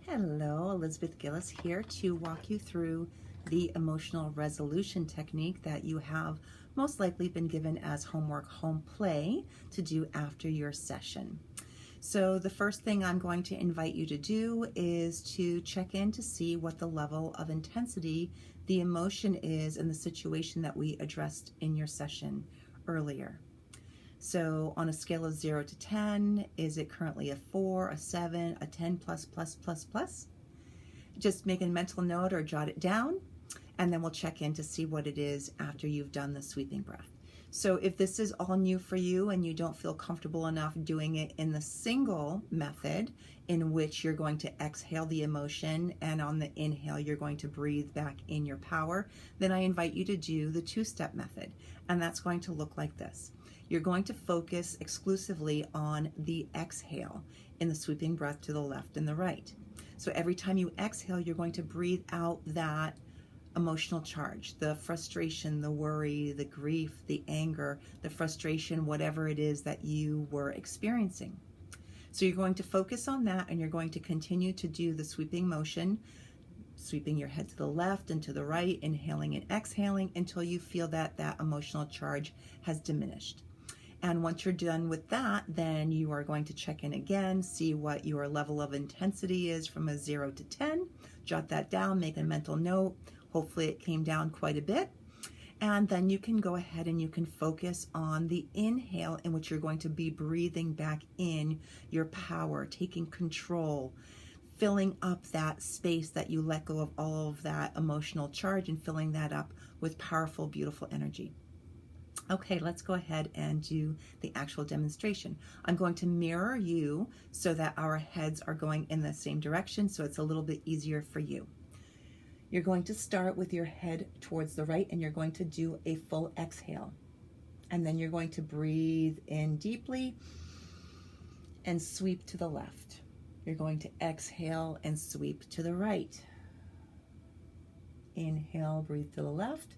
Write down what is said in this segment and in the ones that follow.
Hello, Elizabeth Gillis here to walk you through the emotional resolution technique that you have most likely been given as homework home play to do after your session. So the first thing I'm going to invite you to do is to check in to see what the level of intensity the emotion is in the situation that we addressed in your session earlier. So on a scale of 0 to 10, is it currently a 4, a 7, a 10 plus, plus, plus, plus? Just make a mental note or jot it down, and then we'll check in to see what it is after you've done the sweeping breath. So if this is all new for you and you don't feel comfortable enough doing it in the single method in which you're going to exhale the emotion and on the inhale you're going to breathe back in your power, then I invite you to do the two-step method, and that's going to look like this. You're going to focus exclusively on the exhale in the sweeping breath to the left and the right. So every time you exhale, you're going to breathe out that emotional charge, the frustration, the worry, the grief, the anger, the frustration, whatever it is that you were experiencing. So you're going to focus on that, and you're going to continue to do the sweeping motion, sweeping your head to the left and to the right, inhaling and exhaling until you feel that that emotional charge has diminished. And once you're done with that, then you are going to check in again, see what your level of intensity is from a 0 to 10. Jot that down, make a mental note. Hopefully it came down quite a bit. And then you can go ahead and you can focus on the inhale, in which you're going to be breathing back in your power, taking control, filling up that space that you let go of all of that emotional charge and filling that up with powerful, beautiful energy. Okay, let's go ahead and do the actual demonstration. I'm going to mirror you so that our heads are going in the same direction, so it's a little bit easier for you. You're going to start with your head towards the right, and you're going to do a full exhale. And then you're going to breathe in deeply and sweep to the left. You're going to exhale and sweep to the right. Inhale, breathe to the left.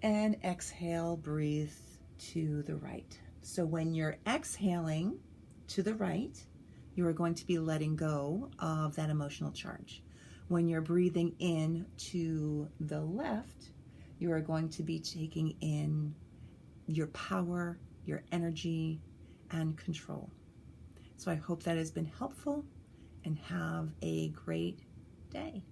And exhale, breathe to the right. So when you're exhaling to the right, you are going to be letting go of that emotional charge. When you're breathing in to the left, you are going to be taking in your power, your energy, and control. So I hope that has been helpful, and have a great day.